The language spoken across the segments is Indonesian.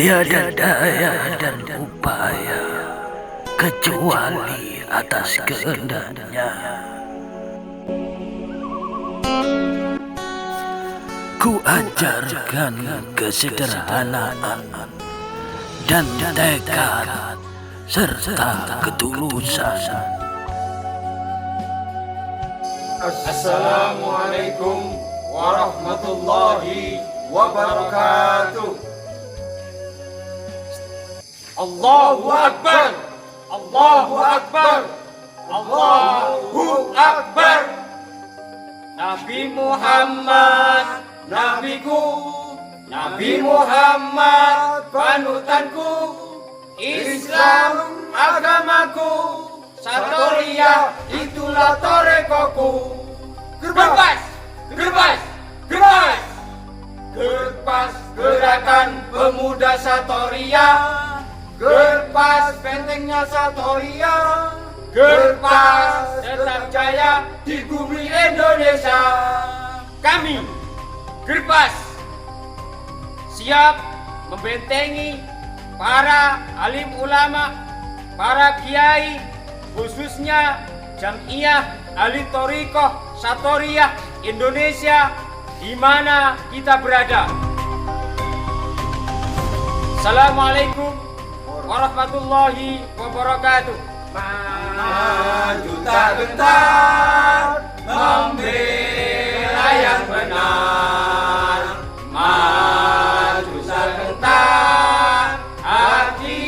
Tiada daya dan upaya kecuali atas kehendaknya. Ku ajarkan kesederhanaan dan tekad serta ketulusan. Assalamualaikum warahmatullahi wabarakatuh. Allahu Akbar, Allahu Akbar, Allahu Akbar. Nabi Muhammad, nabiku, Nabi Muhammad panutanku, Islam agamaku, Satoriyah itulah torekoku. Gerpas, gerpas, gerpas, gerpas gerakan pemuda Satoriyah, gerpas bentengnya Satoriyah, gerpas tetap jaya di bumi Indonesia. Kami gerpas siap membentengi para alim ulama, para kiai, khususnya Jamiah Ahli Thoriqah Satoriyah Indonesia di mana kita berada. Assalamualaikum warahmatullahi wabarakatuh. Maju tak gentar membela yang benar, maju tak gentar hati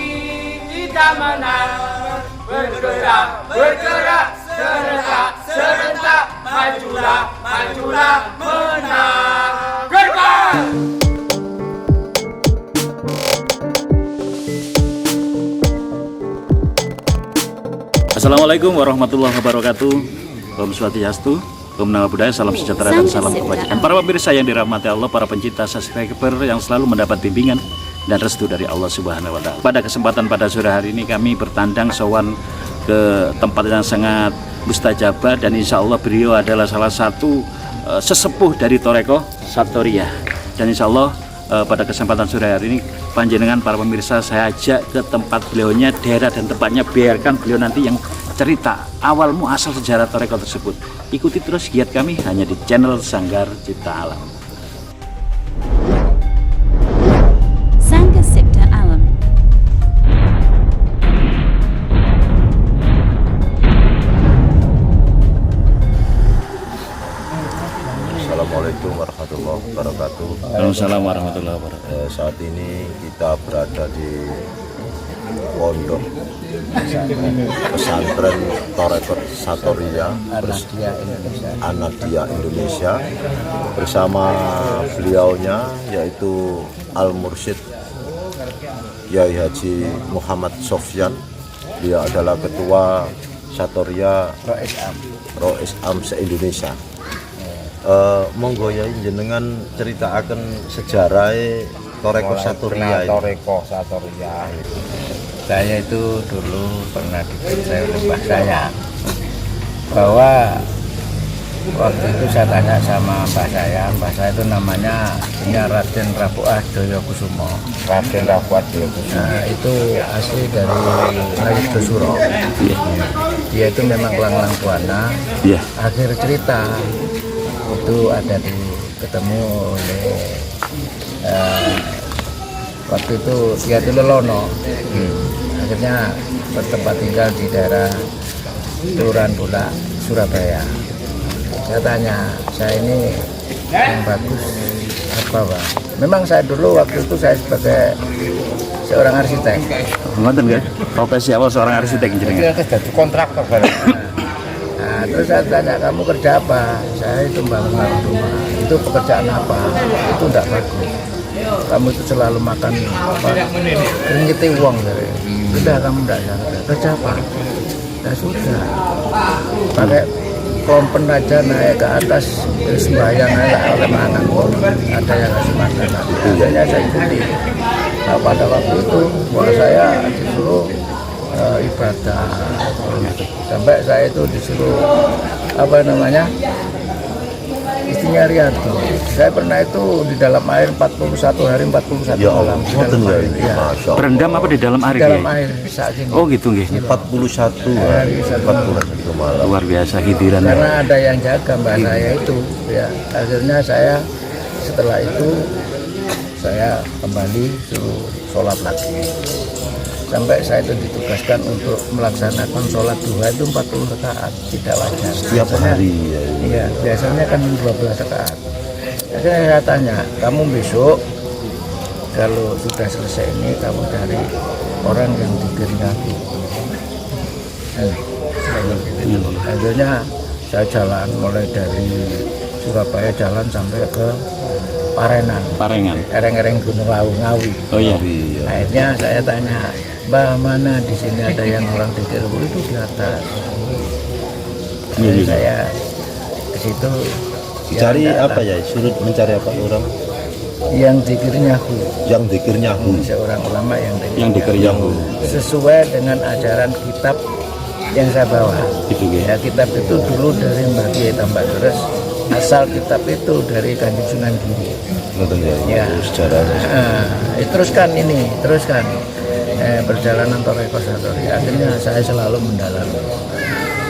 kita menang. Bergerak, bergerak, serentak, serentak, majulah, majulah, menang. Gerbang! Assalamualaikum warahmatullahi wabarakatuh. Om Swastiastu, Om Namo Buddhaya, salam sejahtera dan salam kebajikan. Para pemirsa yang dirahmati Allah, para pencinta subscriber yang selalu mendapat bimbingan dan restu dari Allah Subhanahu wa Ta'ala. Pada kesempatan pada sore hari ini kami bertandang sowan ke tempat yang sangat mustajabah, dan insya Allah beliau adalah salah satu sesepuh dari Thoriqah Satoriyah. Dan insya Allah pada kesempatan sore hari ini panjenengan para pemirsa saya ajak ke tempat beliaunya, daerah dan tempatnya, biarkan beliau nanti yang cerita awal muasal sejarah Thoriqah tersebut. Ikuti terus giat kami hanya di channel Sanggar Cipta Alam. Sanggar Cipta Alam. Assalamualaikum warahmatullahi wabarakatuh. Waalaikumsalam warahmatullahi wabarakatuh. Saat ini kita berada di pondok pesantren Thoriqah Satoriyah Ahmadiyah Indonesia bersama beliaunya yaitu Al-Mursyid Yai Haji Muhammad Sofyan. Dia adalah ketua Satoriyah Rois Am se-Indonesia. Monggo ya jenengan cerita akan sejarah Thoriqah Satoriyah. Thoriqah Satoriyah. Saya itu dulu pernah dipercaya oleh mbah saya bahwa waktu itu saya tanya sama mbah saya itu namanya Raden Rapuah Doyokusumo. Raden Rapuah Doyokusumo. Nah, itu asli dari Layut Suro. Dia itu memang lang-lang buana. Akhir cerita itu ada ketemu oleh waktu itu dia itu lelono. Akhirnya bertempat tinggal di daerah Kelurahan Bulak, Surabaya. Saya tanya, saya ini yang bagus apa Pak? Memang saya dulu waktu itu saya sebagai seorang arsitek. Ngoten nggih. Profesi awal seorang arsitek jenengan. Jadi kontraktor. Nah, terus saya tanya, kamu kerja apa? Saya itu bangun rumah. Itu pekerjaan apa? Itu enggak bagus. Kamu itu selalu makan apa? Keringetin uang dari. Sudah kamu enggak kerja apa? Ya sudah. Pakai kompen aja naik ke atas, sembahyang naik oleh mana? Ada yang ngasih makan. Biasanya saya ikuti. Nah, pada waktu itu saya disuruh ibadah, sampai saya itu disuruh istrinya Riyadi. Saya pernah itu di dalam air 41 hari 41 Ya malam. Allah, Di ngoten dalam ya air, ini, ya. Masya Allah. Berendam apa di dalam air Di dalam Kiai? air saat ini. Oh gitu nggih. 41 hari, 41 malam. Luar biasa hidiran. Karena ada yang jaga mbak saya itu, ya. Akhirnya saya setelah itu saya kembali suruh sholat lagi. Sampai saya itu ditugaskan untuk melaksanakan sholat duha itu 40 rakaat, tidak wajar. Setiap Biasanya- hari ya. Iya, biasanya kan 12 rakaat. Akhirnya saya tanya, kamu besok kalau sudah selesai ini kamu cari orang yang dikirnya aku. Akhirnya saya jalan mulai dari Surabaya jalan sampai ke Parenan, Parengan. ereng-ereng Gunung Lawu Ngawi. Oh iya. Akhirnya saya tanya, Mbah mana di sini ada yang orang dikir? Itu di atas. Iya, iya. Saya ke situ. Cari ya, apa ya? Suruh mencari apa orang? Yang dikirnya aku, Yang dikirnya aku. seorang ulama yang dikir. Yang dikerjaku. Sesuai dengan ajaran kitab yang saya bawa. Gitu nggih. Ya, kitab itu dulu dari Mbak Kiai Tambak Terus. Asal kitab itu dari Kanjeng Sunan Giri. Ngoten ya. Ya. Itu sejarahnya. Teruskan ini, teruskan perjalanan Toreko Satori. Akhirnya saya selalu mendalami.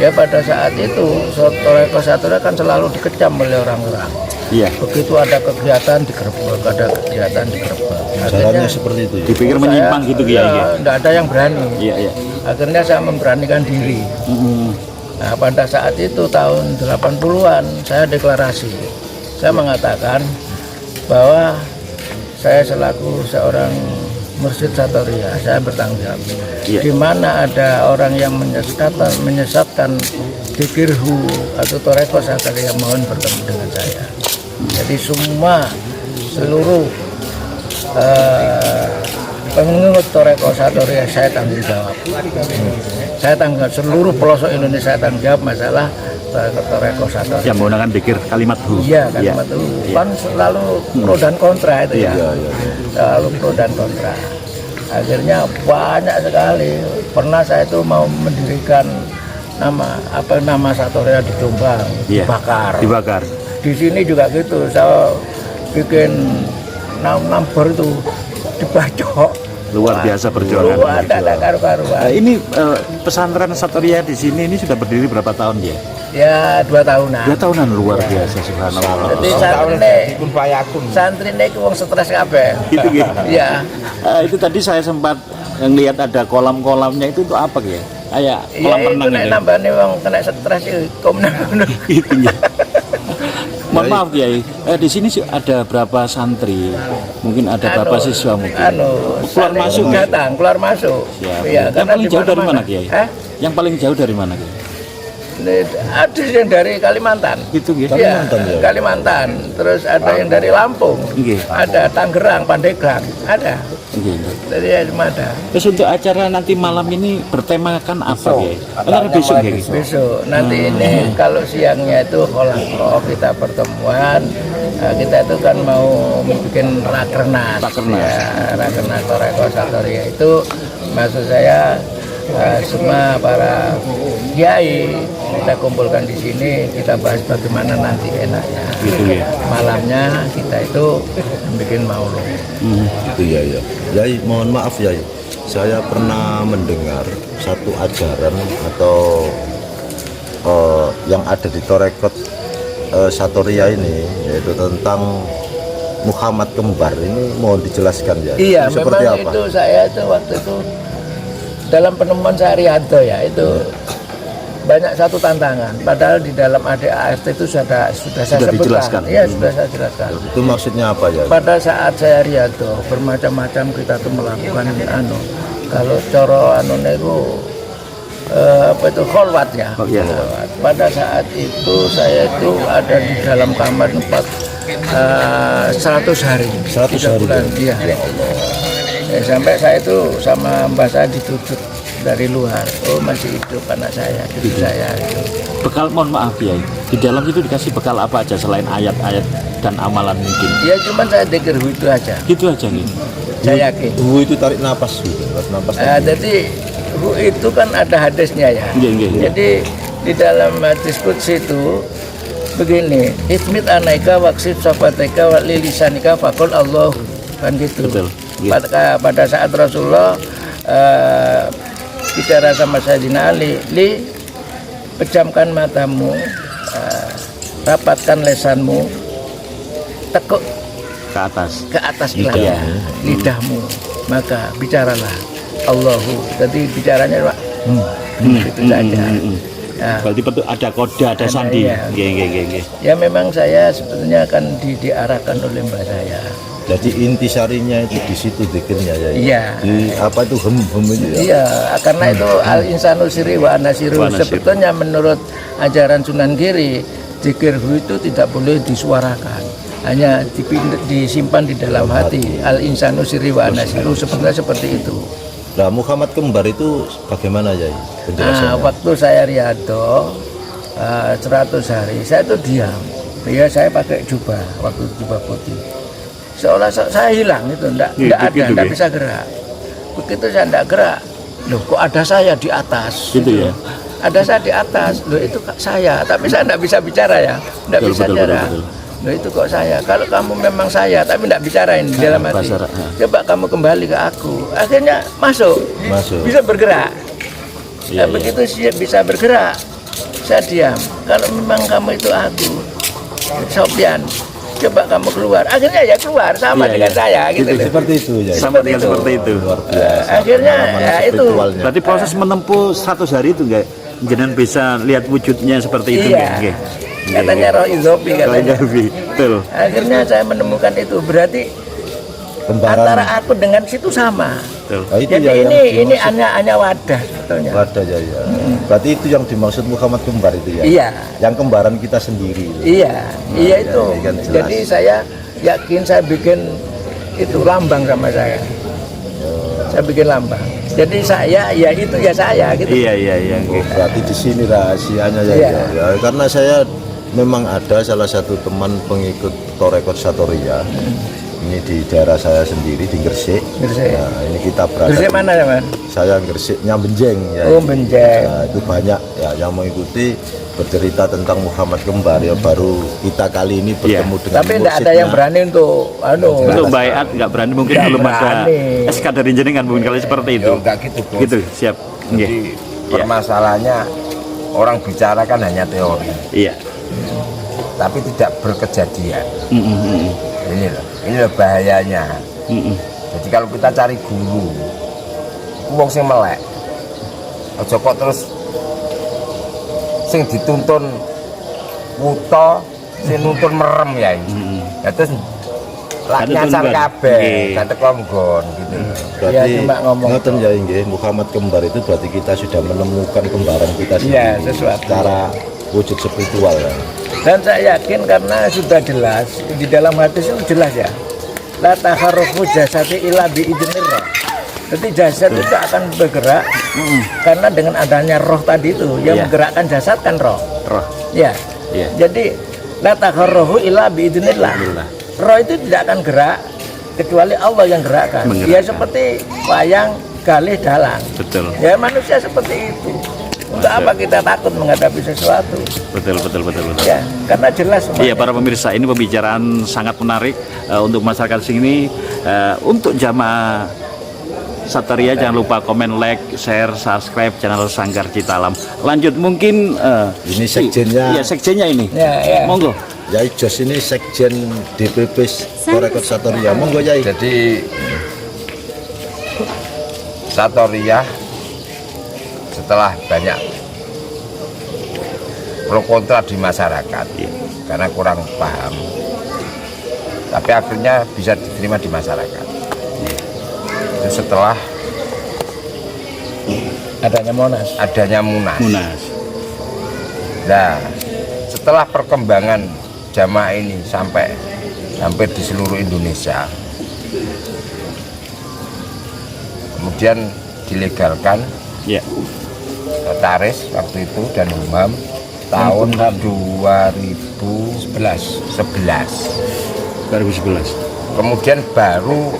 Ya pada saat itu Toreko Satori kan selalu dikecam oleh orang-orang. Iya. Begitu ada kegiatan digerebek, ada kegiatan digerebek. Caranya seperti itu ya. Dipikir menyimpang gitu Kiai. Ya, enggak ada yang berani. Iya, iya. Akhirnya saya memberanikan diri. Nah, pada saat itu tahun 80-an saya deklarasi. Saya mengatakan bahwa saya selaku seorang mursyid Satoria, saya bertanggung jawab. Iya. Di mana ada orang yang menyesatkan dikirhu atau toreko Satoria, mohon bertemu dengan saya. Jadi seluruh pengikut Toreko Satoria saya tanggung jawab. Saya tanggung seluruh pelosok Indonesia saya tanggung jawab masalah Toreko Satoria. Yang menggunakan dikir kalimat hu. Iya, kalimat itu kan selalu pro dan kontra itu ya. Selalu pro dan kontra. Akhirnya banyak sekali. Pernah saya itu mau mendirikan nama Satoria di Jombang, Iya. dibakar. Dibakar. Di sini juga gitu. Saya bikin number itu dibacok. Luar biasa perjuangan. Luar ada karu-karuan. Ini pesantren Satoria di sini ini sudah berdiri berapa tahun dia? Ya 2 tahunan. 2 tahunan, luar biasa subhanallah. Jadi santri ini wong stres kabeh. Gitu gitu. Iya. Itu tadi saya sempat ngelihat ada kolam-kolamnya itu untuk apa ya? Kayak kolam Iya, itu renang nek itu. nambahne wong kena stres itu komenang. Gitu ya. Mohon maaf ya, di sini sih ada berapa santri? Mungkin ada berapa siswa mungkin? Keluar masuk nggak? datang, keluar masuk. Siap. Iya, Yang karena paling di jauh dari mana-mana. mana Kiai? Hah? Yang paling jauh dari mana Kiai? Ada yang dari Kalimantan. Gitu gitu. Iya, Kalimantan ya? Kalimantan. Terus ada yang dari Lampung. Nggih. Ada Tangerang, Pandeglang. Ada. Nggih. Dari ada. Terus untuk acara nanti malam ini bertemakan apa Kiai? Ntar besok ya Kiai? Besok nanti ini kalau siangnya itu kholako kita pertemuan. Kita itu kan mau bikin rakernas. Ya, rakernas Toreko Satoria itu maksud saya semua para kiai kita kumpulkan di sini, kita bahas bagaimana nanti enaknya. Gitu ya. Malamnya kita itu bikin maulud. Itu ya ya. Yai, mohon maaf Yai. Saya pernah mendengar satu ajaran atau yang ada di Torekot Satoria ini, yaitu tentang Muhammad kembar. Ini mohon dijelaskan ya. Iya, Ini seperti memang apa? itu saya itu waktu itu dalam penemuan saya Rianto ya itu banyak satu tantangan. Padahal di dalam ADART itu sudah saya sebutkan. dijelaskan. Iya, sudah saya jelaskan. Itu maksudnya apa ya? Pada saat saya Rianto bermacam-macam kita tuh melakukan kalau coro itu apa itu kholwat ya. Oh, iya. Kholwat. Pada saat itu saya itu ada di dalam kamar 100 hari. 100 3 hari, bulan. Iya. Ya, sampai saya itu sama mbak saya ditutup dari luar. Oh masih hidup anak saya, cucu saya. Bekal, mohon maaf ya, di dalam itu dikasih bekal apa aja selain ayat-ayat dan amalan mungkin? Ya cuman saya dekir itu aja. Gitu aja nih. Saya yakin. Dulu itu tarik napas gitu, tarik napas. Jadi itu kan ada hadisnya ya. Iya, iya, iya. Jadi di dalam hadis qudsi itu begini, itmit anaika waksid sofateka wa lilisanika fakul Allah, kan gitu. Betul. Pada saat Rasulullah bicara sama Sayyidina Ali, pejamkan matamu, rapatkan lesanmu, tekuk ke atas lidahmu, maka bicaralah Allahu. Jadi bicaranya Pak, itu saja. Ya. Berarti ada kode, ada sandi. Ya. Nggih. Ya memang saya sebetulnya akan diarahkan oleh mbak saya. Jadi intisarinya itu di situ zikirnya ya. Iya. Di apa itu hem itu ya. Iya, karena itu al insanu siri wa anasiru. Sebetulnya menurut ajaran Sunan Giri, zikir itu tidak boleh disuarakan. Hanya disimpan di dalam hati. Al insanu siri wa anasiru, sebetulnya seperti itu. Nah, Muhammad kembar itu bagaimana ya penjelasannya? Waktu saya riado 100 hari, saya itu diam. Ya saya pakai jubah, waktu jubah putih. Seolah saya hilang itu, enggak ada, enggak bisa gerak. Begitu saya enggak gerak, loh kok ada saya di atas? Gitu ya. Ada saya di atas, loh itu saya, tapi saya enggak bisa bicara ya, enggak bisa bicara. Loh itu kok saya, kalau kamu memang saya tapi tidak bicarain di dalam hati, coba kamu kembali ke aku. Akhirnya masuk. Bisa bergerak. Begitu sih bisa bergerak, saya diam. Kalau memang kamu itu aku, Sofyan, coba kamu keluar. Akhirnya ya keluar sama dengan saya gitu. Seperti itu ya. Sama dengan seperti itu. Luar biasa. Akhirnya ya itu. Berarti proses menempuh 100 hari itu enggak jenengan bisa lihat wujudnya seperti itu iya. Katanya roh izofi katanya. Betul. Akhirnya saya menemukan itu, berarti Kembaran. Antara aku dengan situ sama. Nah, itu jadi ya ini hanya wadah sebetulnya. Wadah ya. Berarti itu yang dimaksud Muhammad kembar itu ya. Iya. Yang kembaran kita sendiri. Iya, iya itu. Ya, kan jadi saya yakin saya bikin itu lambang sama saya. Saya bikin lambang. Jadi saya ya itu ya saya gitu. Iya. Berarti di sini rahasianya ya, Iya. ya. Karena saya memang ada salah satu teman pengikut Torekot Satoria. Ini di daerah saya sendiri di Gresik. Nah, ini kita berada. Gresik mana ya, Man? Saya Gresik Benjeng ya. Oh, Benjeng. Nah, itu banyak ya yang mengikuti bercerita tentang Muhammad kembar ya, baru kita kali ini bertemu dengan tapi tidak ada yang berani untuk untuk bayat, nggak berani, mungkin belum ada SK dari jenengan mungkin kalau seperti itu. Enggak gitu, Bos. Gitu, siap. Jadi permasalahannya orang bicara kan hanya teori. Iya. Tapi tidak berkejadian. Ini loh bahayanya. Jadi kalau kita cari guru, wong sing melek, aja kok terus sing dituntun wuta, sing nuntun merem ya. Ya terus lak nyasar kabeh, kan teko nggon gitu. Berarti ngoten ya nggih, Muhammad kembar itu berarti kita sudah menemukan kembaran kita sendiri. Iya, sesuatu. Secara wujud spiritual ya. Dan saya yakin karena sudah jelas di dalam hadis itu jelas ya. La taharrufu jasati illa bi idznillah. Jadi jasad itu akan bergerak karena dengan adanya roh tadi itu yang menggerakkan jasad kan roh. Ya. Jadi la taharrufu illa bi idznillah. Roh itu tidak akan gerak kecuali Allah yang gerakkan. Ya seperti wayang galih dalang. Betul. Ya manusia seperti itu. Untuk apa kita takut menghadapi sesuatu? Betul. Ya, karena jelas. Iya, para pemirsa, ini pembicaraan sangat menarik untuk masyarakat sini. Untuk jamaah Satoria, jangan lupa komen, like, share, subscribe channel Sanggar Citalam. Lanjut mungkin ini sekjennya. Iya, sekjennya ini. Ya. Monggo. Yai Jos ini sekjen DPP Torekot Satoria. Monggo Yai. Jadi Satoria setelah banyak pro kontra di masyarakat karena kurang paham, tapi akhirnya bisa diterima di masyarakat. Itu setelah adanya Munas. Nah, setelah perkembangan jamaah ini sampai hampir di seluruh Indonesia, kemudian dilegalkan notaris waktu itu dan umum tahun 2011. Kemudian baru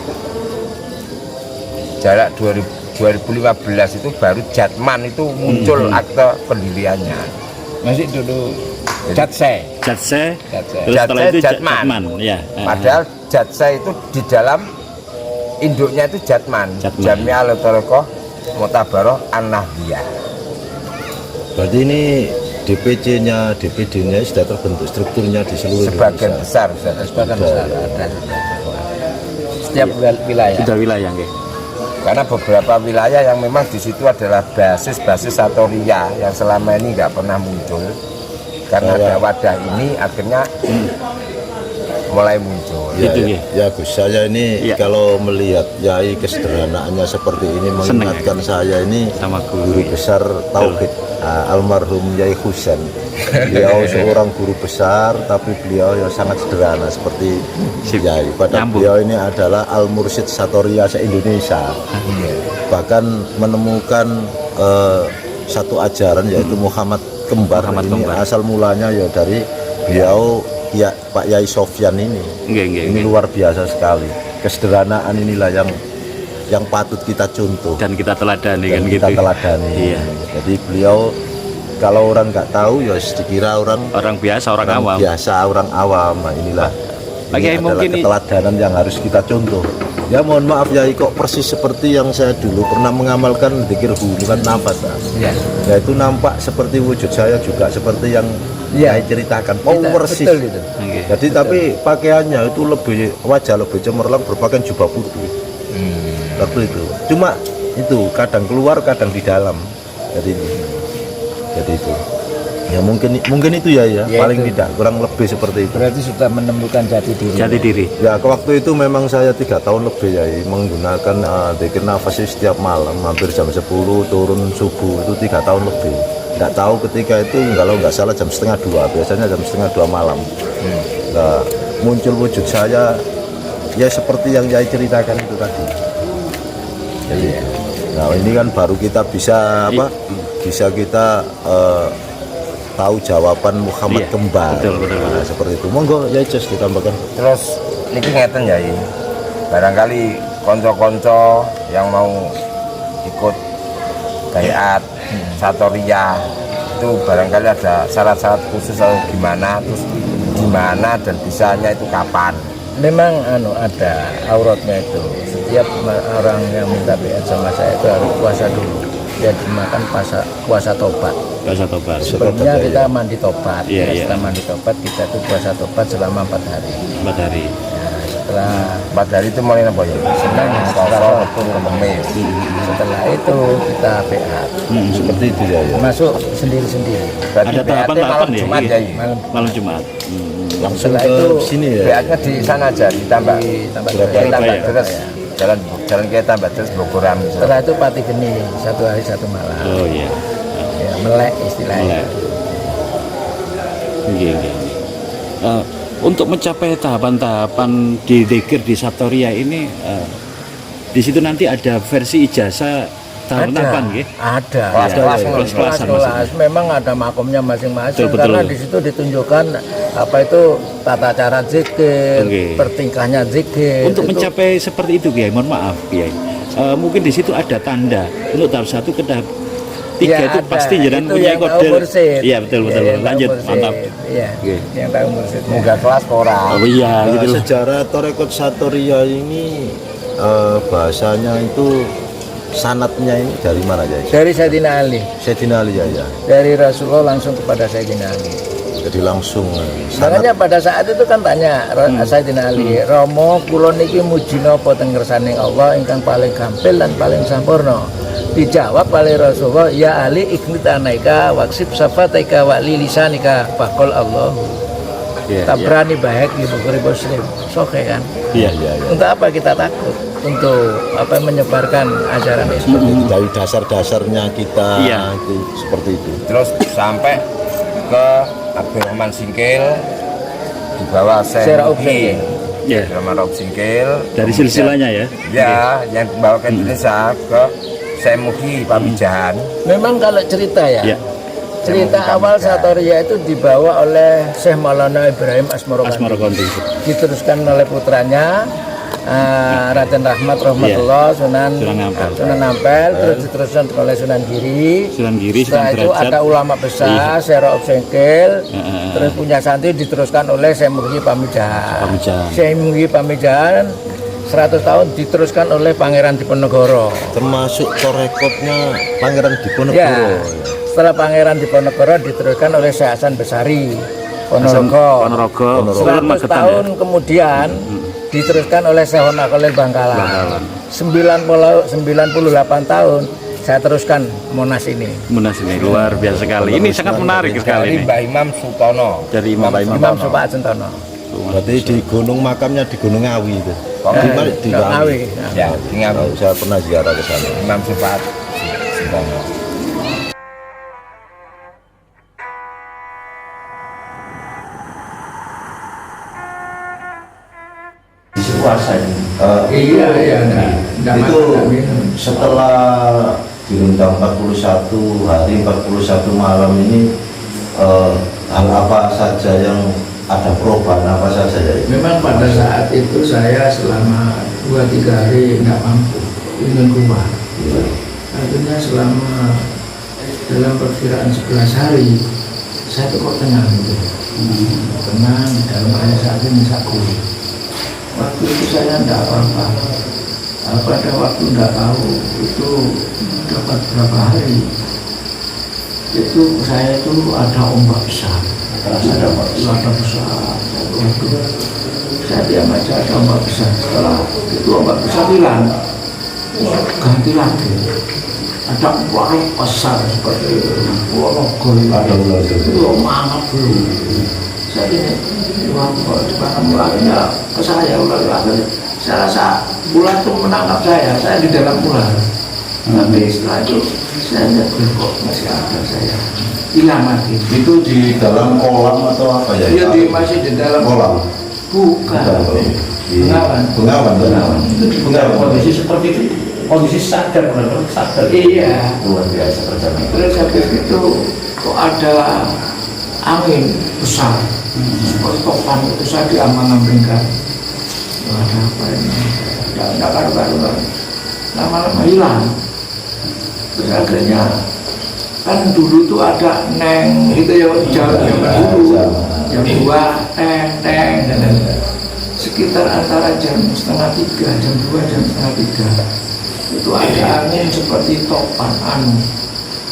jarak 2015 itu baru Jatman itu muncul akte pendiriannya. Masih dulu Jatse. Jatse, Jatse. terus setelah itu Jatman. Jatman, ya. Padahal Jatse itu di dalam induknya itu Jatman. Jatman. Jami'al Thariqah Mu'tabarah An-Nahdiyah. Berarti ini DPC-nya, DPD-nya sudah terbentuk strukturnya di seluruh Sebagian Indonesia. besar sudah Sebagian besar ada. Setiap wilayah. Sudah wilayah nggih. karena beberapa wilayah yang memang di situ adalah basis-basis Satoria yang selama ini nggak pernah muncul, karena ada wadah ini akhirnya mulai muncul. Ya, Gitu, ya, ya Gus, saya ini Ya. kalau melihat Yai kesederhanaannya seperti ini Seneng, mengingatkan saya ini Sama guru besar Tauhid almarhum Yai Husain. Beliau seorang guru besar tapi beliau yang sangat sederhana seperti Yai. Padahal Nyambung. beliau ini adalah Al-Mursyid Satoria se-Indonesia. Bahkan menemukan satu ajaran yaitu Muhammad Kembar. Muhammad Ini Kembar. asal mulanya ya dari beliau ya Pak Yai Sofyan ini. Nggih. Ini luar biasa sekali. Kesederhanaan inilah yang patut kita contoh Dan kita teladani dan kan kita gitu. teladani. Iya. Jadi beliau kalau orang nggak tahu ya dikira orang Orang biasa, orang awam. biasa, orang awam. Nah, inilah Pak ini Yai, adalah mungkin keteladanan yang harus kita contoh. Ya mohon maaf ya, kok persis seperti yang saya dulu pernah mengamalkan dzikir bukan nafas. Ya. Ya itu nampak seperti wujud saya juga seperti yang Iya. saya ceritakan. Oh persis. Betul itu. Nggih. Jadi tapi pakaiannya itu lebih wajah lebih cemerlang berpakaian jubah putih. Waktu itu. Cuma itu kadang keluar kadang di dalam. Jadi itu. Ya mungkin itu ya Ya, paling itu. tidak kurang lebih seperti itu. Berarti sudah menemukan jati diri. Jati diri. Ya ke waktu itu memang saya 3 tahun lebih ya menggunakan dzikir nafas itu setiap malam hampir jam 10 turun subuh itu 3 tahun lebih. Nggak tahu ketika itu kalau nggak salah jam 1:30, biasanya jam 1:30 malam. Nah, muncul wujud saya ya seperti yang Yai ceritakan itu tadi. Jadi, nah ini kan baru kita bisa apa? Bisa kita tahu jawaban Muhammad Iya, Kembar. betul. Nah, seperti itu. Monggo Yai Just ditambahkan. Terus ini ngeten ya ini. Barangkali konco-konco yang mau ikut bayat Satoria itu barangkali ada syarat-syarat khusus atau gimana, terus gimana dan bisanya itu kapan. Memang ada auratnya itu. Setiap orang yang minta bayat sama saya itu harus puasa dulu. Dia dimakan puasa tobat. Puasa tobat. Sebelumnya kita mandi tobat. Iya, iya. Setelah mandi tobat kita tuh puasa tobat selama 4 hari. 4 hari. Nah, setelah 4 hari itu mulai apa ya? Senin, Selasa, Rabu, Kamis. setelah itu kita bayat. Seperti itu ya. Masuk sendiri-sendiri. Berarti Ada tahapan-tahapan malam ya. Jumat iya. ya ini. Malam Jumat. Langsung Setelah ke itu sini ya. Bayatnya di sana aja ditambah. Ditambah Kayak tambah Surabaya. terus. Jalan kayak tambah terus Bogoram. Setelah itu pati geni 1 hari 1 malam. Oh iya. Ya, melek istilahnya. Nggih. Untuk mencapai tahapan-tahapan di dzikir di Satoria ini di situ nanti ada versi ijazah tahun Ada, apa nggih? ada. Kelas-kelasan, kelas-kelasan Kelas-kelas memang ada makomnya masing-masing Betul, karena betul. di situ ditunjukkan apa itu tata cara zikir, Oke. pertingkahnya zikir. Untuk itu mencapai seperti itu Kiai, mohon maaf Kiai. Mungkin di situ ada tanda untuk tahap 1 ke tahap 3 ya itu ada. pasti jangan Itu punya yang tahu kode. mursyid. Iya betul. Ya, yang tahu Lanjut, mursyid. mantap. Iya. Oke. Yang tahu mursyid. Muga kelas orang. Oh iya gitu loh. Sejarah Torekot Satoria ini bahasanya itu sanatnya ini dari mana ya? Dari Sayyidina Ali, Sayyidina Ali ya. dari Rasulullah langsung kepada Sayyidina Ali. Jadi langsung sanat Makanya pada saat itu kan tanya Sayyidina Ali, Romo kula niki muji napa teng ngersane Allah ingkang paling gampil dan paling sampurna. Dijawab oleh Rasulullah, ya Ali iknit anaika waksib safataika wa li lisanika faqul Allah. Iya, Tak berani baik di Bukhari Muslim. Soke kan. Iya. Untuk apa kita takut? Untuk apa menyebarkan ajaran Islam. dari dasar-dasarnya kita Iya. itu seperti itu. Terus sampai ke Abdurrahman Singkil di bawah Syekh Rauf Muhi. Singkil. Iya. Abdurrahman Rauf Singkil. Dari Kemudian- silsilahnya ya. Ya, yang dibawa ke Indonesia ke Syekh Muhi Pamijahan. Memang kalau cerita ya. Iya. Cerita Yang awal Pamijahan. Satoria itu dibawa oleh Syekh Maulana Ibrahim Asmorokanti. Asmara Konti. Diteruskan oleh putranya Raden Rahmat rahmatullah, Sunan Sunan Ampel. terus diteruskan oleh Sunan Giri. Sunan Giri, Setelah Sunan itu Derajat. ada ulama besar, Syekh Rauf Sengkil, terus punya santri diteruskan oleh Syekh Muhyi Pamijahan. Syekh Muhyi Pamijahan 100 tahun diteruskan oleh Pangeran Diponegoro. Termasuk torekotnya Pangeran Diponegoro. Ya, setelah Pangeran Diponegoro diteruskan oleh Syekh Hasan Besari Ponorogo. 100 tahun kemudian diteruskan oleh Syekh Hona Khalil Bangkalan. 98 tahun saya teruskan Monas ini. Monas ini luar biasa sekali. Ini sangat menarik sekali Dari ini. Mbah Imam Sutono. Dari Imam Imam Supak Ajentono. Berarti di gunung makamnya di Gunung Ngawi itu. Di Ngawi. Ya, di Ngawi. Saya pernah ziarah ke sana. Imam Sutono. Puasa ini. Iya. Itu setelah dirundang 41 hari 41 malam ini hal apa saja yang ada perubahan apa saja ya? Memang pada saat itu saya selama 2-3 hari nggak mampu ingin keluar. Akhirnya selama dalam perkiraan 11 hari saya tuh kok tenang gitu. Tenang dalam hanya saat ini saku. Waktu itu saya enggak apa-apa. Pada waktu enggak tahu itu dapat berapa hari. Itu saya itu ada ombak besar. Terasa ada ombak besar. Waktu saya diam aja ada ombak besar. Setelah itu ombak besar hilang, ganti lagi. Ada warung besar seperti warung gol. Itu mangap dulu. Saya ini mulanya ke saya saya rasa ular itu menangkap saya di dalam ular. Tapi setelah itu saya lihat kok masih ada saya hilang lagi. Itu di dalam kolam atau apa ya? Iya masih di dalam kolam. Bukan. Bengawan. Itu di Bengawan. Kondisi seperti itu, kondisi sadar. Iya. Luar biasa perjalanan. Terus habis itu kok ada angin besar. Seperti topan itu saya diambang-ambingkan. Ada apa ini? Tidak karu-karuan. Lama-lama hilang. Terus akhirnya kan dulu tuh ada neng itu ya jam dulu jam 2 teng sekitar antara jam 2:30 jam 2 jam 2:30 itu ada angin seperti topan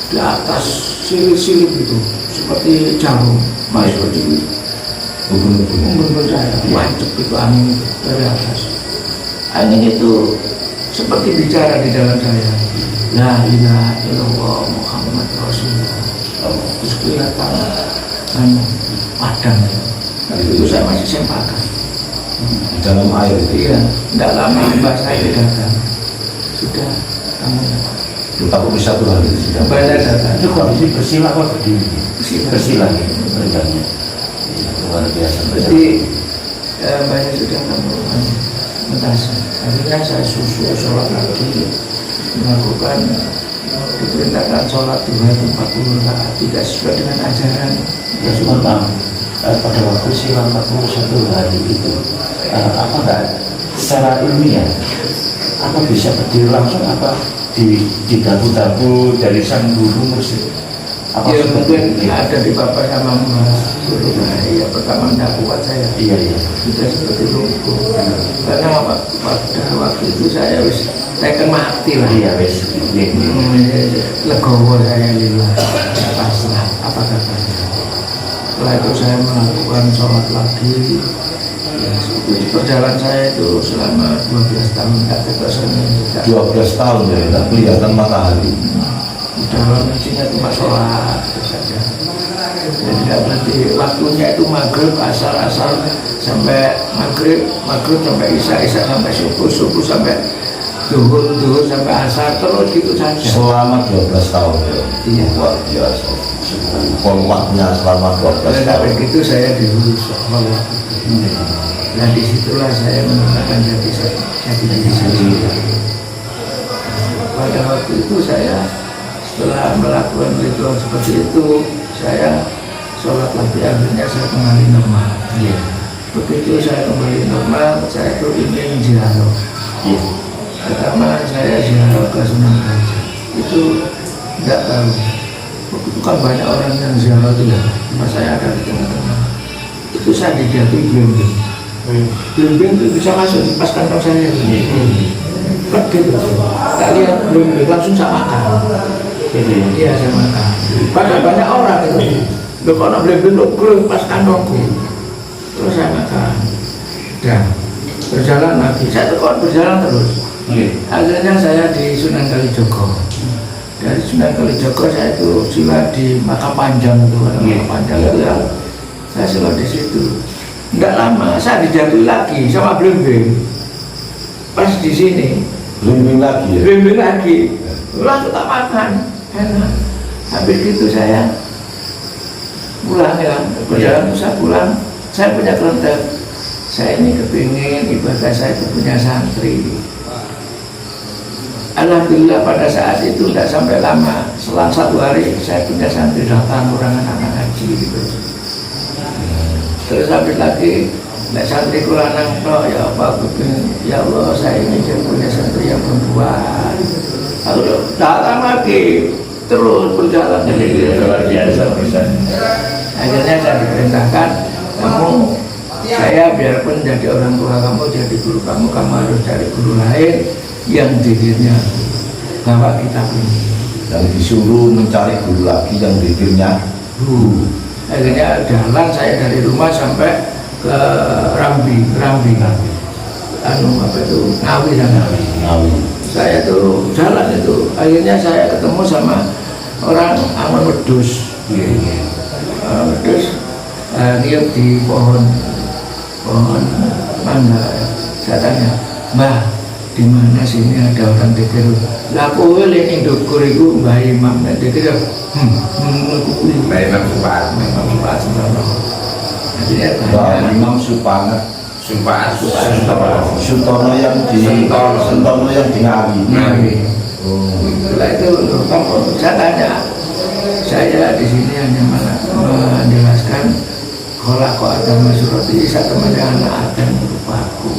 di atas silip-silip itu seperti jarum masuk di umbun saya mancep itu angin dari atas. Angin itu seperti bicara di dalam saya, la ilaha illallah Muhammad Rasulullah. Terus kelihatan padang itu saya masih sempakan Di dalam air itu. iya, tidak lama mbak saya datang sudah kamu Tapi bisa tuh hari sudah. banyak datang Itu kondisi bersila kok berdiri. Bersila berjalannya. Luar biasa. jadi banyak sudah kamu mentasan. Akhirnya saya susul sholat lagi melakukan diperintahkan sholat 40 rakaat tidak sesuai dengan ajaran Rasulullah. Pada waktu sila 41 hari itu, apa enggak secara ilmiah apa bisa berdiri langsung apa di dagu-dagu dari sang guru mursyid? Apa ya seperti mungkin itu? ada di bapak sama guru saya pertama tidak kuat saya Iya. sudah seperti lumpuh karena pada waktu itu saya wis teken mati lah Iya wes. legowo saya lillah pasrah apa katanya. Setelah itu saya melakukan sholat lagi ya, seperti perjalanan saya itu selama 12 tahun tidak terkesan 12 tahun ya, tak kelihatan matahari. dalam isinya cuma sholat itu saja. Jadi tidak berarti waktunya itu maghrib, asar sampai maghrib sampai isya sampai subuh sampai duhur sampai asar terus gitu saja. Selama 12 tahun ya. Iya. Luar biasa. Formatnya selama 12 Dan tahun. begitu saya diurus sholat. Dan disitulah saya menemukan jati diri saya. Pada waktu itu saya setelah melakukan ritual seperti itu saya sholat lagi akhirnya saya kembali normal. Begitu saya kembali normal, saya tuh ingin ziarah. Pertama saya ziarah ke Sunan Gajah. Itu tidak tahu. Begitu kan banyak orang yang ziarah itu ya. Mas saya ada di tengah-tengah. Itu saya dijatuhi blimbing. Blimbing itu bisa masuk di pas kantong saya. Plek gitu. Tak lihat blimbing langsung saya makan. Iya saya makan. Banyak orang itu. Loh kok nak blimbing lo pas kantongku. Terus saya makan. Dan berjalan lagi. Saya tuh berjalan terus. Akhirnya saya di Sunan Kalijogo. Dari Sunan Kalijogo saya itu sila di Makam Panjang itu, Makam Panjang itu ya. Saya sila di situ. Tidak lama saya dijatuhi lagi sama blimbing. Pas di sini. Blimbing lagi ya? Blimbing lagi. Langsung tak makan. Enak. Habis itu saya pulang ya. Berjalan saya pulang. Saya punya kelentek. Saya ini kepingin ibadah saya itu punya santri. Alhamdulillah pada saat itu tidak sampai lama, selang 1 hari saya punya santri datang orang anak ngaji gitu. Terus habis lagi, nek santri kulanang no ya apa ya Allah saya ini punya santri yang perempuan. Lalu datang lagi, terus berjalan jadi luar biasa. Akhirnya saya diperintahkan, kamu saya biarpun jadi orang tua kamu, jadi guru kamu harus cari guru lain yang dirinya bawa kitab ini. Dan disuruh mencari guru lagi yang dirinya Akhirnya jalan saya dari rumah sampai ke Rambi apa itu Ngawi sana. Saya tuh jalan itu, akhirnya saya ketemu sama orang Aman Wedus. Wedus niup di pohon mangga. Saya tanya, Mbah, di mana sini ada orang dikir? Lah kowe lek ning ndukur iku Mbah Imam nek dikir. Mbah Imam Suparno. Mbah Imam Suparno. Sutono yang di Ngawi. Setelah itu kamu saya tanya, saya di sini hanya menjelaskan kalau kok ada masyurati saya temannya anak ada merupaku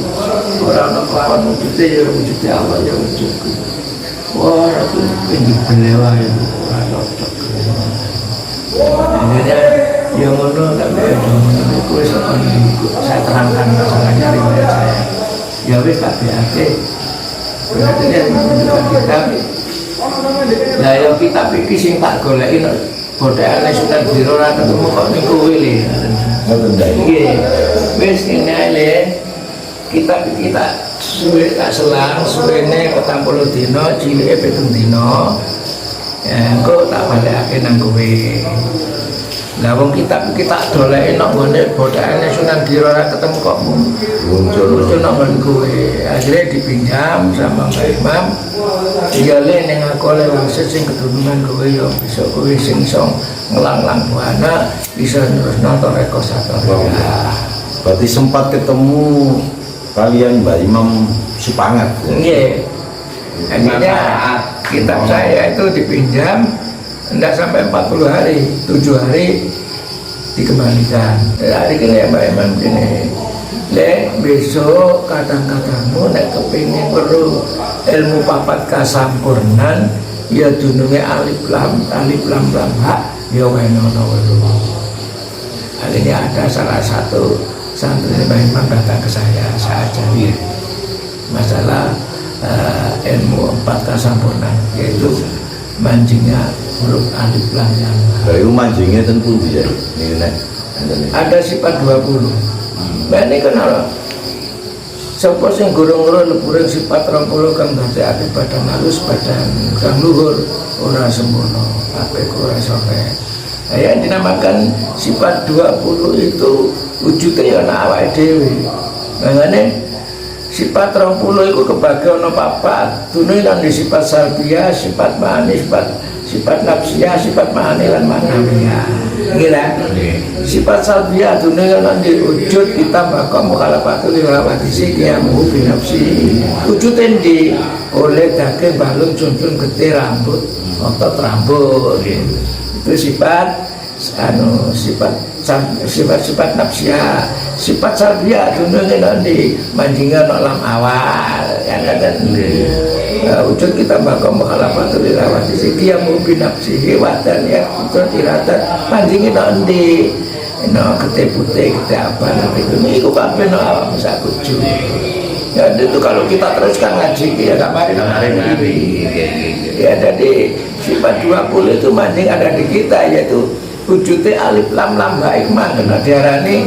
orang kelawan wujudnya ya wujudnya Allah ya wujudku. Wah itu pinggir belewa ya cocok. Akhirnya yang ngono tapi aku saya terangkan masalahnya riwayat saya. Ya wis tak biasa. Berarti dia menunjukkan kitab. Lah yang kitab iki sing tak goleki bodhekane Sunan Giri ora ketemu kok ning kowe le. Nggih. Wis ngene le. Kita suwe tak selang suwene 40 dina, cilike 7 dina. Engko tak balekake nang kowe. Lah wong kita doleki nang gone bodhekane Sunan Giri ora ketemu kok muncul nang nggon kowe. Akhirnya dipinjam sama Mbak Imam. Iya le ning aku le wong sing keturunan kowe yo bisa kowe sing iso ngelang-lang buana bisa terus nonton reko satu. Berarti sempat ketemu kalian Mbak Imam Supangat. Nggih. Akhirnya kitab saya itu dipinjam tidak sampai 40 hari, 7 hari dikembalikan. Hari ini ya Mbak Imam gini. Lek besok kadang-kadangmu nek kepingin perlu ilmu papat kasampurnan ya dununge alif lam ha ya wenono weru. Akhirnya ada salah satu santri Mbah Imam datang ke saya ajari masalah ilmu empat kasampurnan yaitu mancingnya huruf alif lam yang baru mancingnya tentu ya ada sifat 20. Mbak ini kenal siapa sing gurung-gurung leburing sifat 20 kang dadekake badan halus badan kang luhur ora sempurna apik ora sampe. Yang dinamakan sifat 20 itu wujudnya ya ana awake dhewe. Mangane sifat 20 itu kebagi ana papat. Dunia lan sifat salbiyah, sifat manis, sifat nafsiyah, sifat ma'ani lan ma'nawiyah. Nggih. Sifat salbiyah dunia lan wujud ditambah mukhalafatu lil hawadisi qiyamu bi nafsi. Wujud endi oleh daging balung junjung getih rambut, otot rambut gitu. Itu sifat sifat-sifat nafsiyah, sifat salbiyah tuntungan nanti manjingan alam awal yang ada wujud kita makom mukhalafatul ilawati dia mubi nafsihi wadan ya wujud iratan manjingin nanti ketepute kita apa nanti itu kabeh awam sakuju. Ya itu kalau kita teruskan ngaji ya kemarin ya jadi sifat 20 itu mancing ada di kita, yaitu wujudnya alif lam lam ba ikmah kena diarani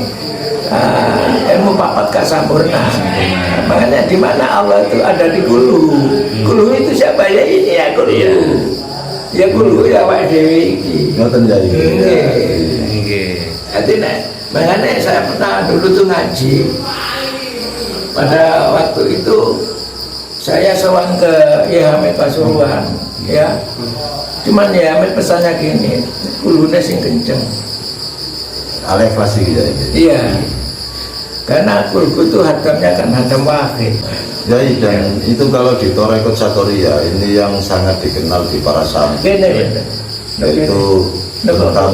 ilmu papat kasampurna. Makanya di mana Allah itu ada di gulu. Gulu itu siapa ya? Ini ya gulu. Ya gulu ya Pak Dewi iki. Ngoten ya iki. Nggih. Makanya saya pernah dulu tuh ngaji. Pada waktu itu saya sowan ke Hamid Pasuruan ya. Cuman ya Hamid pesannya gini, kulune sing kenceng. Alek kelas iki ya. Iya. Karena kulku itu hadamnya kan hadam wahid. Ya, dan itu kalau di Torekot Satoria ini yang sangat dikenal di para santri, yaitu tentang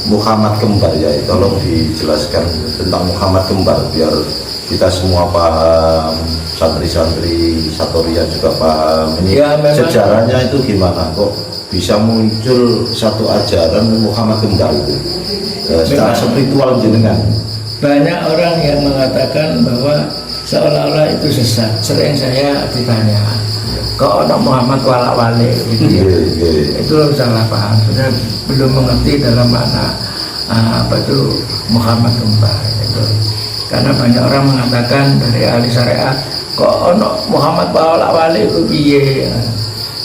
Muhammad Kembar ya. Tolong dijelaskan tentang Muhammad Kembar biar kita semua paham, santri-santri Satoria juga paham. Ini ya, sejarahnya itu gimana kok bisa muncul satu ajaran Muhammad Kembar itu secara spiritual jenengan. Banyak orang yang mengatakan bahwa seolah-olah itu sesat. Sering saya ditanya, kok ada Muhammad wala-wali gitu ya. Itu salah paham. Sudah belum mengerti dalam makna apa itu Muhammad Kembar itu. Karena banyak orang mengatakan dari ahli syariat, kok ono Muhammad wala-wali itu piye.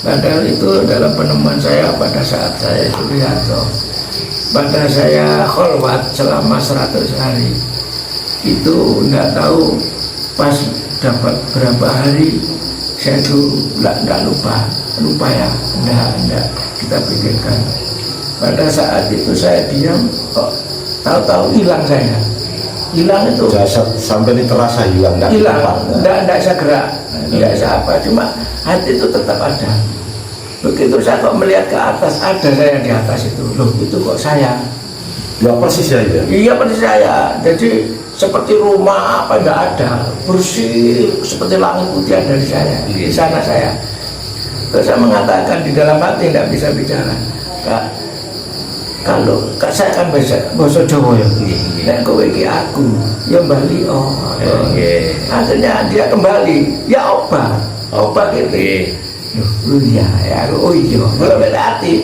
Padahal itu dalam penemuan saya pada saat saya itu Riyadhah. Pada saya kholwat selama 100 hari itu enggak tahu pas dapat berapa hari saya itu enggak lupa ya, enggak kita pikirkan. Pada saat itu saya diam, kok tahu-tahu hilang saya. Hilang itu jasad sampai ini terasa hilang, enggak saya gerak, enggak saya apa, cuma hati itu tetap ada. Begitu saya kok melihat ke atas, ada saya di atas itu. Loh, itu kok saya? Ya persis ya? Iya persis saya. Jadi seperti rumah apa enggak ada, bersih seperti langit putih ada di saya. Di sana saya. Terus saya mengatakan di dalam hati enggak bisa bicara. Kalau saya kan bahasa Jawa ya. Nek kowe iki aku, ya Bali akhirnya dia kembali. Ya obat gitu. Iya, oh iya, belum ada hati.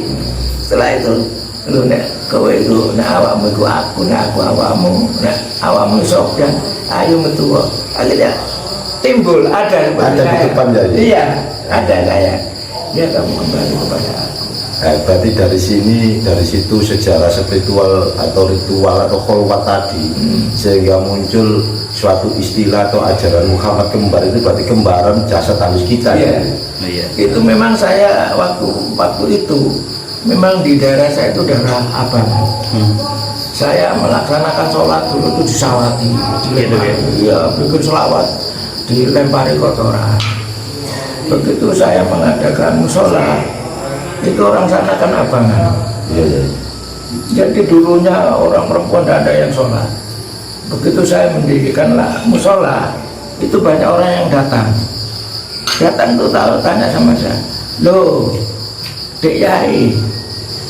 Setelah itu, lu nek kowe itu, nek awakmu itu aku, nek aku awakmu, nek awakmu Sofyan, ayo metu. Akhirnya timbul ada di depan ya. Iya, ada saya. Dia kamu kembali kepada aku. Berarti dari situ sejarah spiritual atau ritual atau kholwat tadi sehingga muncul suatu istilah atau ajaran Muhammad Kembar itu berarti kembaran jasad halus kita ya. Itu memang saya waktu itu memang di daerah saya itu daerah Abangan. Saya melaksanakan sholat dulu itu di Sawati, ya bikin sholawat dilempari kotoran. Begitu saya mengadakan musola, itu orang sana kan Abangan. Jadi dulunya orang perempuan tidak ada yang sholat. Begitu saya mendirikanlah musola, itu banyak orang yang datang tuh tahu tanya sama saya, loh Dek Yai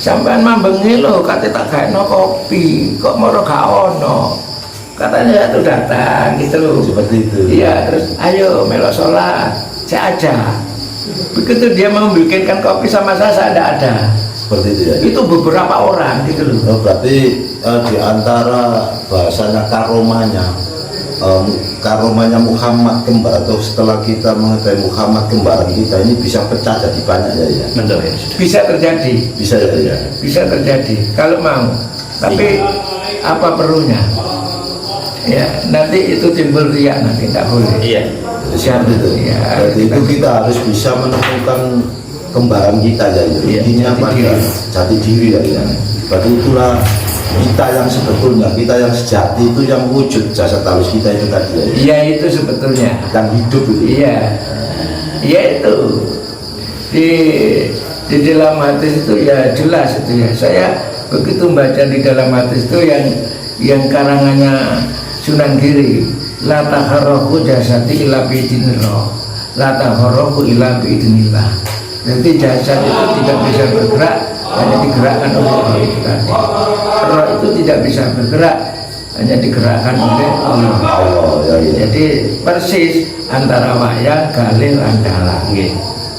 sampean mambengi loh katanya tak gaekno kopi kok moro gak ono, katanya itu datang gitu loh. Seperti itu. Iya, terus ayo melok sholat saya ajak. Begitu dia membikinkan kopi sama saya tidak ada. Seperti itu ya. Itu beberapa orang gitu loh. Oh, berarti di antara bahasanya karomanya Muhammad Kembar atau setelah kita mengetahui Muhammad Kembaran kita ini bisa pecah jadi banyak ya. Betul ya. Bisa terjadi. Bisa ya. Bisa terjadi kalau mau. Tapi apa perlunya? Ya nanti itu timbul riak nanti tidak boleh. Iya. Seperti itu. Ya, berarti itu kita harus bisa menemukan kembaran kita ya. Intinya pada jati diri ya. Berarti itulah kita yang sebetulnya, kita yang sejati itu yang wujud jasad halus kita itu tadi ya. Iya itu sebetulnya. Dan hidup itu. Iya. Iya itu. Di dalam hadis itu ya jelas itu ya. Saya begitu baca di dalam hadis itu yang karangannya Sunan Giri, la taharraku jasadi illa biidznillah, la taharraku illa biidznillah. Jadi jasad itu tidak bisa bergerak, hanya digerakkan oleh Allah itu tadi. Roh itu tidak bisa bergerak, hanya digerakkan oleh Allah. Jadi persis antara wayang, galil, dan dalang.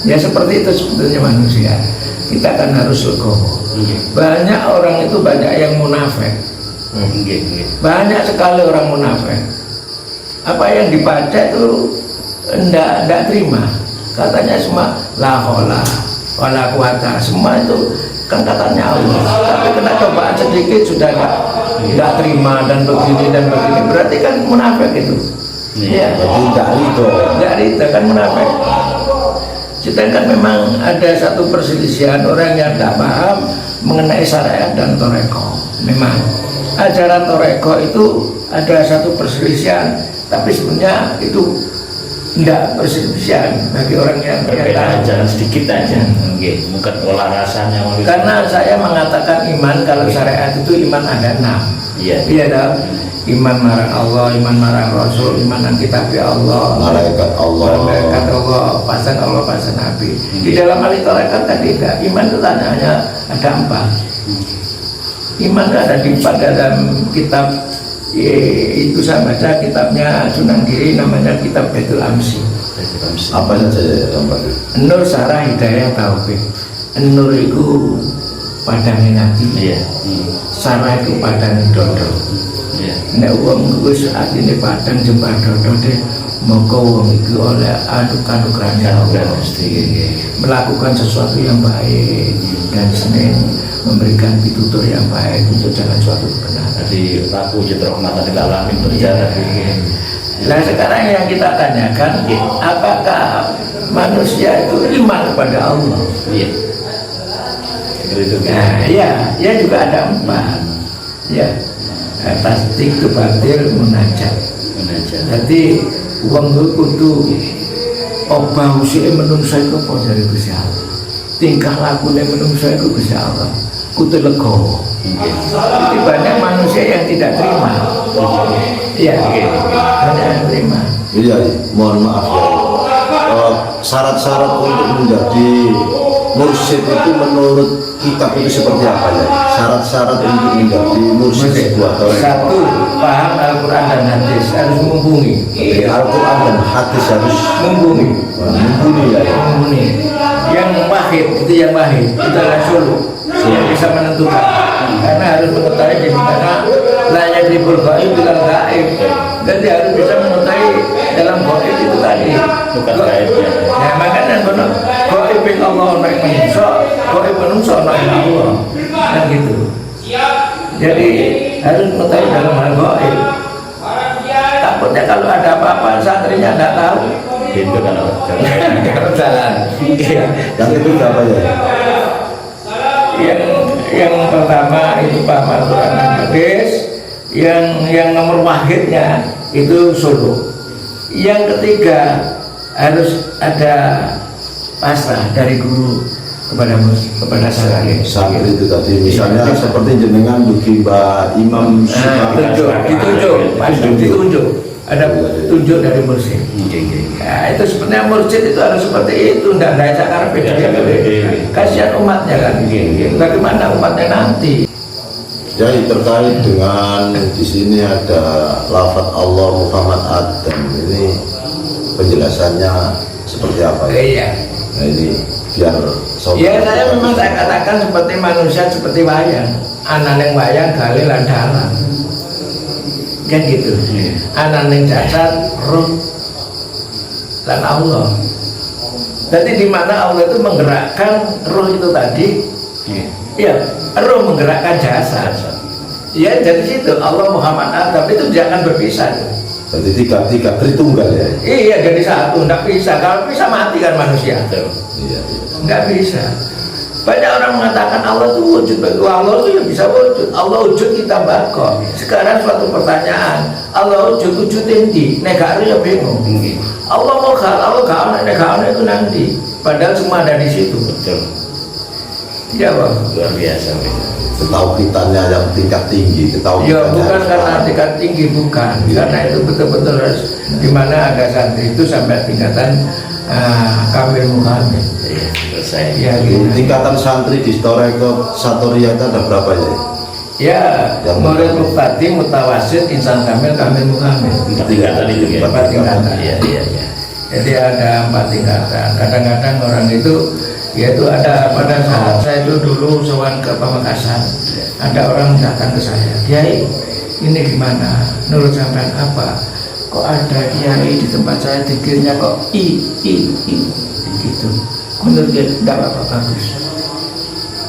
Ya seperti itu sebetulnya manusia. Kita kan harus legowo. Banyak orang itu banyak yang munafik. Banyak sekali orang munafik. Apa yang dibaca itu enggak terima. Katanya semua la haula wala quwata, semua itu kan katanya Allah. Tapi kena cobaan sedikit sudah enggak terima dan begini. Berarti kan munafik itu. Ya. Enggak rida kan munafik. Sedangkan memang ada satu perselisihan orang yang tidak paham mengenai syariat dan toreko. Memang ajaran toreko itu ada satu perselisihan, tapi sebenarnya itu tidak perselisihan bagi orang yang ajaran sedikit aja, bukan olah rasanya. Karena saya mengatakan iman, kalau syariat itu iman ada 6. Iya dong. Iman marang Allah, iman marang Rasul, iman dan kitab Allah, malaikat Allah, pasan Allah, pasan Nabi. Di dalam ahli tarekat tadi tidak. Iman itu hanya ada 4. Iman ada di dalam kitab itu saya baca kitabnya Sunan Giri, namanya kitab Baitul Amsi. Apa saja yang Pak? Nur Sarah Hidayah Taufik. Nur itu padangnya nanti. Sarah itu padangnya dodo. Nek wong wis atine padang jembah dodo deh, moko wong iku oleh aduk-adukan Allah, melakukan sesuatu yang baik dan Senin memberikan pitutur yang baik untuk jalan suatu kebenaran. Jadi aku rahmatan lil alamin berjalan. Nah sekarang yang kita tanyakan, apakah manusia itu iman kepada Allah? Nah, ya juga ada 4. Ya. Tasdik ke batil munajat. Jadi uang itu kudu obah usia menungsa itu apa dari Gusti Allah, tingkah lakunya menungsa itu Gusti Allah kudu legowo. Jadi banyak manusia yang tidak terima. Iya, banyak yang terima. Iya, mohon maaf ya. Syarat-syarat untuk menjadi mursyid itu menurut kitab itu seperti apa ya? Syarat-syarat untuk menjadi mursyid sebuah toreko. 1. Paham Al-Quran dan hadis, harus mumpuni. Al-Quran dan hadis harus mumpuni ya. Mumpuni. Yang wahid itu itu adalah suluh yang bisa menentukan. Karena harus mengetahui di mana layak dibul gaib bilang gaib. Jadi harus bisa mengetahui dalam gaib itu tadi. Bukan gaibnya. Ya makanya benar. Gaib Allah naik manusia, gaib manusia naik Allah. Kan gitu. Jadi harus mengetahui dalam hal gaib. Takutnya kalau ada apa-apa santrinya nggak tahu. Itu kan jalan. Yang itu apa ya? Yang pertama itu paham Al-Quran dan hadis. Yang nomor wahidnya itu suluh. Yang ketiga harus ada pasrah dari guru kepada santri. Santri itu tadi misalnya seperti jenengan duki Mbak Imam ditunjuk ada tunjuk dari mursyid. Nah, itu sebenarnya mursyid itu harus seperti itu, tidak ada cakar beda. Kasihan umatnya kan. Bagaimana umatnya nanti? Jadi terkait dengan di sini ada lafaz Allah Muhammad Adam, ini penjelasannya seperti apa ya? Iya. Nah ini biar ya saya memang saya katakan seperti manusia seperti wayang, anak yang wayang galil lan dalang. Kan gitu. Anak yang jasad roh dan Allah. Jadi di mana Allah itu menggerakkan roh itu tadi, ya roh menggerakkan jasad. Ya dari situ Allah Muhammad Adam itu jangan berpisah. Jadi tiga Tritunggal ya? Iya jadi satu, nggak bisa. Kalau bisa mati kan manusia. Iya. Nggak bisa. Banyak orang mengatakan Allah itu wujud, bagi Allah itu ya bisa wujud. Allah wujud kita bakal. Sekarang suatu pertanyaan, Allah wujud endi? Negara ya bingung. Allah mau Allah negara itu nanti. Padahal semua ada di situ. Betul. Ya Bang. Luar biasa. Ketauhidannya yang tingkat tinggi, Ya ketauhidannya bukan karena tingkat tinggi, bukan. Karena itu betul-betul harus dimana ada santri itu sampai tingkatan kamil mukamil. Iya, selesai. Ya, gitu. tingkatan santri di Torekot Satoria itu ada berapa ya? Ya, Yang murid muftadi, mutawasid, insan kamil, kamil mukamil. 4 tingkatan itu ya. 4 tingkatan. Iya, iya, iya. Jadi ada 4 tingkatan. Kadang-kadang orang itu, yaitu ada pada saat saya itu dulu sowan ke Pamekasan, ada orang datang ke saya, Kiai, ini gimana? Menurut sampean apa? Kok ada kiai di tempat saya dikirnya kok gitu? Menurut dia tidak apa-apa,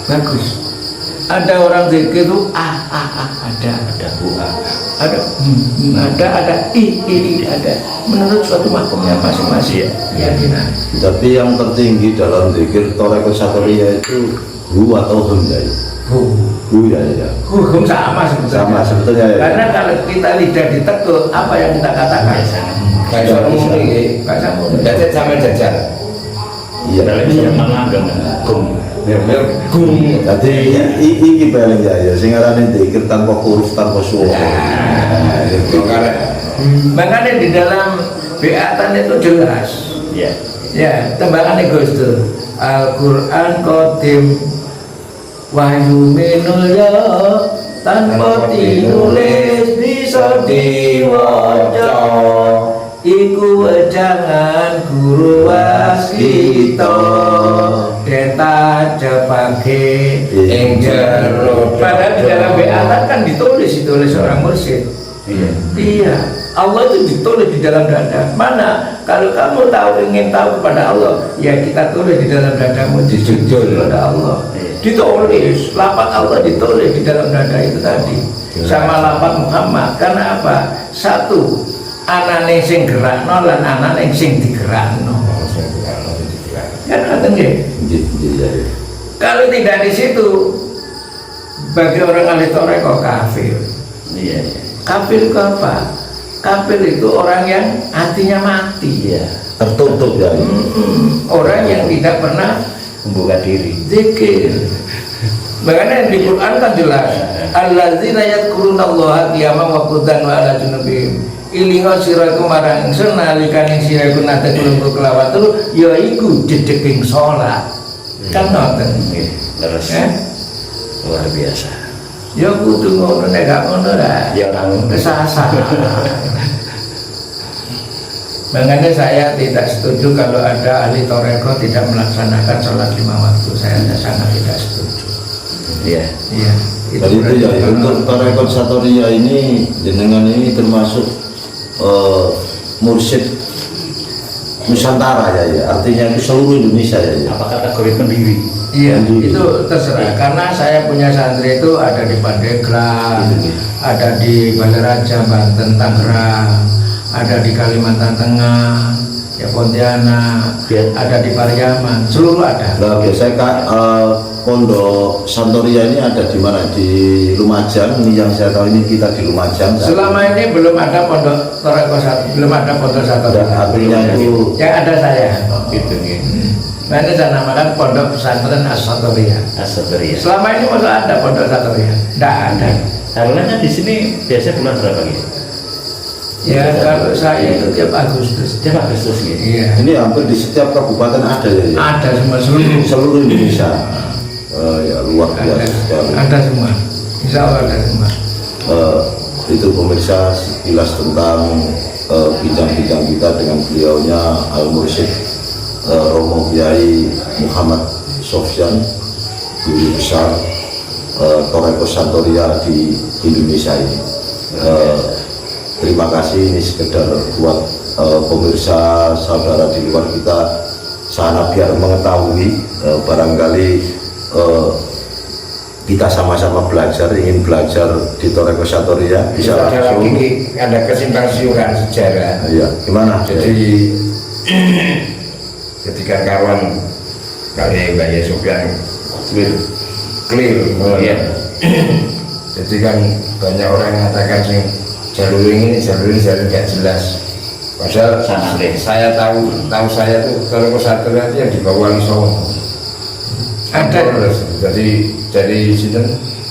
bagus. Ada orang zikir itu ada buah, ada ada. Menurut suatu makomnya masing-masing. Keyakinan. Tapi yang tertinggi dalam zikir Torekot Satoria itu hu atau hum ya? Hu ya. Hukum sama sebetulnya. Sama sebetulnya ya. Karena kalau kita lidah ditekuk, apa yang kita katakan? Kayak orang muni, Bahasa muni. jadi sama jajar. Iya. Dalam yang menganggap kum. Jadi ini paling ya, sing arane zikir tanpa huruf, tanpa suara. Makanya di dalam beatan itu jelas. Iya. Ya, tembakannya Gus Dur. Al-Quran Qadim wahyu minul ya tanpa ditulis bisa diwaca. Iku wejangan guru waskita deta jepake ing jero. Padahal di dalam beatan kan ditulis orang mursyid. Iya, Allah itu ditulis di dalam dada. Mana? Kalau kamu ingin tahu kepada Allah, ya kita tulis di dalam dadamu, dijujur kepada Allah. Ditulis, lafaz Allah ditulis di dalam dada itu tadi. Sama lafaz Muhammad. Karena apa? Satu, anane sing gerakno lan anane sing digerakno. Kan ngoten nggih. Kalau tidak di situ, bagi orang ahli Torekot kafir. Iya. Kafir itu apa? Kafir itu orang yang hatinya mati. Iya. Tertutup ya. Orang yang tidak pernah Membuka diri. zikir. Makanya di Quran kan jelas, alladzina yadhkurunallaha qiyaman wa qu'udan wa ala junubihim. Ilingo sira iku marang ingsun nalikane sira iku nate kulungku kelawat telu ya iku jejeking salat. Kan ngoten. Nggih, leres. Luar biasa. Ya kudu ngono nek gak ngono lah. Ya orang Kesasar. Makanya saya tidak setuju kalau ada ahli Torekot tidak melaksanakan sholat 5 waktu. Saya sangat tidak setuju. Iya. Iya. Jadi itu ya, untuk Torekot Satoria ini jenengan ini termasuk mursyid Nusantara ya, artinya itu seluruh Indonesia ya. Apa kategori pendiri? Iya, itu terserah. Karena saya punya santri itu ada di Pandeglang, ada di Balaraja, Banten, Tangerang, ada di Kalimantan Tengah, ya Pontianak, ada di Pariaman, seluruh ada. Nah, biasanya Kak, pondok Santoria ini ada di mana? Di Lumajang. Ini yang saya tahu ini kita di Lumajang. Selama ini belum ada pondok Torekot, belum ada pondok satu. Dan artinya itu Yang ada saya. Gitu nih. Nah ini saya namakan pondok pesantren As-Satoria. Asatoria. Selama ini masa ada pondok Satoria? Tidak ada. Tahulannya di sini biasanya bulan berapa gitu? Ya kalau saya itu tiap Agustus. Tiap Agustus gitu. Iya. ini hampir di setiap kabupaten ada ya. Ada semua Seluruh Indonesia. Ya luar biasa sekali. Ada semua. Insya Allah ada semua. Itu pemirsa sekilas tentang bincang-bincang kita dengan beliaunya Al-Mursyid Romo Kiai Muhammad Sofyan, guru besar Torekot Santoria di Indonesia ini. Terima kasih, ini sekedar buat pemirsa saudara di luar kita sana biar mengetahui barangkali kita sama-sama belajar, ingin belajar di Torekot Satoria bisa langsung. Ada kesimpang siuran sejarah. Ya, gimana? Jadi ketika kawan kali Mbak Sofyan clear, Iya. jadi kan banyak orang yang mengatakan sih jalur ini nggak jelas. Padahal Sana, saya tahu saya tuh Torekot Satoria yang di bawah Wali Songo. Ada. Jadi sinten?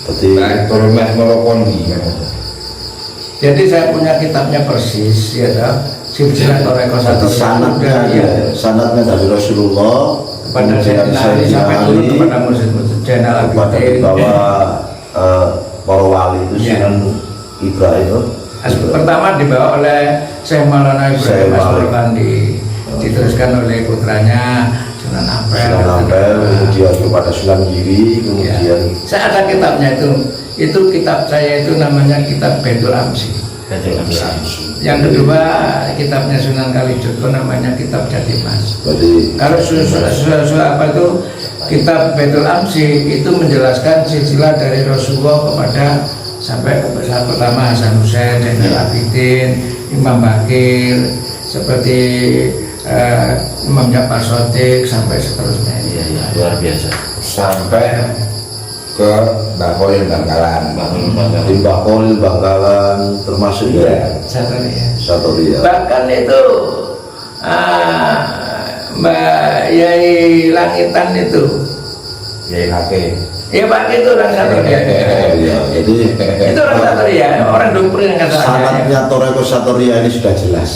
Jadi Rektor Meh Molokondi. Jadi saya punya kitabnya persis, ya toh. Silsilah Thariqah Satu sanadnya ya, sanadnya dari Rasulullah kepada Sayyidina Ali sampai turun kepada Muhammad Zainal kepada Abidin. dibawa para wali itu Ya. Sunan Ibrahim. Pertama dibawa oleh Syekh Maulana Ibrahim Syekh Maulana. As-Surkandi, diteruskan oleh putranya Sunan Ampel. Sunan Ampel, kemudian kepada Sunan Giri, Ya. kemudian Saya ada kitabnya itu kitab saya itu namanya kitab Baitul Amsi. Yang kedua kitabnya Sunan Kalijogo namanya kitab Jatimas. berarti Kalau apa itu kitab Baitul Amsi itu menjelaskan silsilah dari Rasulullah kepada sampai ke besar pertama Hasan Hussein, Zainal Abidin, Imam Bakir, seperti Imam Ja'far Shadiq sampai seterusnya. Iya, iya, luar biasa. Sampai ke Mbah Kholil Bangkalan. di Mbah Kholil Bangkalan termasuk ya Satu ya. Satoria. Bahkan itu Mbak Yai Langitan itu, Yai Hakim. ya Pak itu orang Satoria. Ya, jadi Itu orang Satoria, orang Dumpri yang kata sanadnya Thariqah Satoria ini sudah jelas.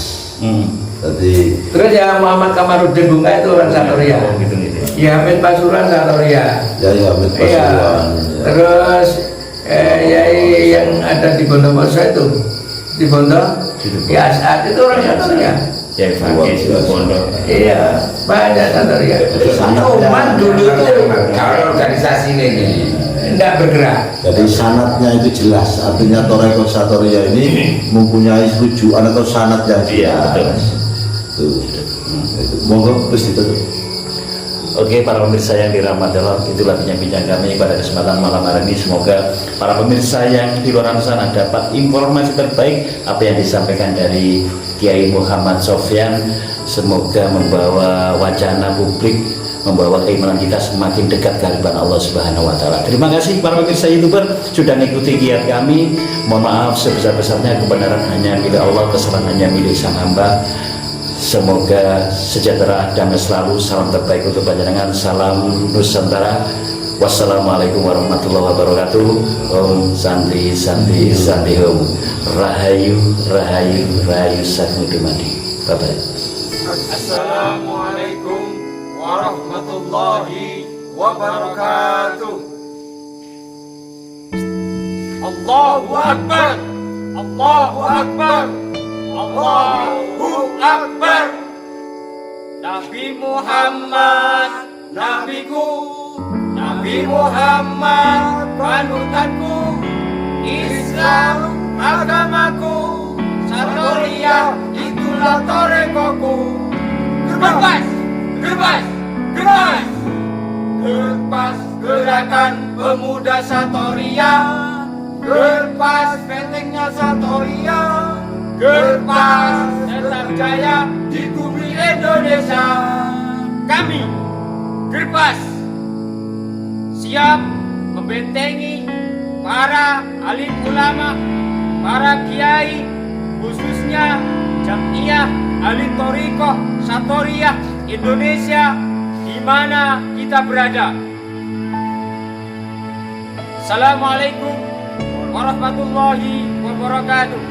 Jadi Terus ya Muhammad Kamarudin Bunga itu orang Satoria. Oh, gitu gitu. Ya Hamid Pasuruan Satoria. ya Hamid Iya. Pasuruan. Terus yang ada di Bondowoso itu, di Bondo, ya As'ad itu orang Satoria. Ya, Fakih, Pondok. Iya, banyak Satoria. Cuman dulu itu Kalau organisasi ini tidak bergerak. Jadi sanatnya itu jelas, artinya Thariqah Satoria ini mempunyai rujukan atau sanat yang Iya, betul. jelas. Tuh. Monggo terus ditutup. Oke, para pemirsa yang dirahmati Allah, itulah bincang-bincang kami pada kesempatan malam hari ini. Semoga para pemirsa yang di luar sana dapat informasi terbaik apa yang disampaikan dari Kiai Muhammad Sofyan. Semoga membawa wacana publik, membawa keimanan kita semakin dekat ke hadapan Allah Subhanahu wa taala. Terima kasih para pemirsa YouTuber sudah mengikuti giat kami. Mohon maaf sebesar-besarnya, kebenaran hanya milik Allah, kesalahan hanya milik Sang Hamba. Semoga sejahtera, damai selalu. Salam terbaik untuk panjenengan. Salam Nusantara. Wassalamualaikum warahmatullahi wabarakatuh. Om Santi Santi Santi Om. Rahayu Rahayu Rahayu Sakmudimadi. Bye bye. Assalamualaikum warahmatullahi wabarakatuh. Allahu Akbar, Allahu Akbar, Allahu Akbar. Nabi Muhammad, nabiku, Nabi Muhammad panutanku, Islam agamaku, Satoria itulah Thariqahku. Gerpas, gerpas, gerpas, gerpas gerakan pemuda Satoria, gerpas bentengnya Satoria, gerpas tetap jaya di bumi Indonesia. Kami gerpas siap membentengi para alim ulama, para kiai, khususnya Jamiah Ahli Thariqah Satoria Indonesia di mana kita berada. Assalamualaikum warahmatullahi wabarakatuh.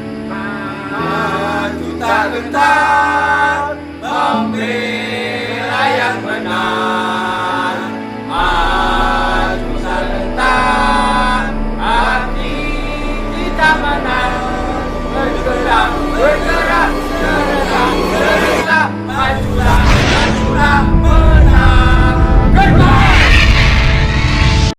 Maju tak gentar membela yang benar.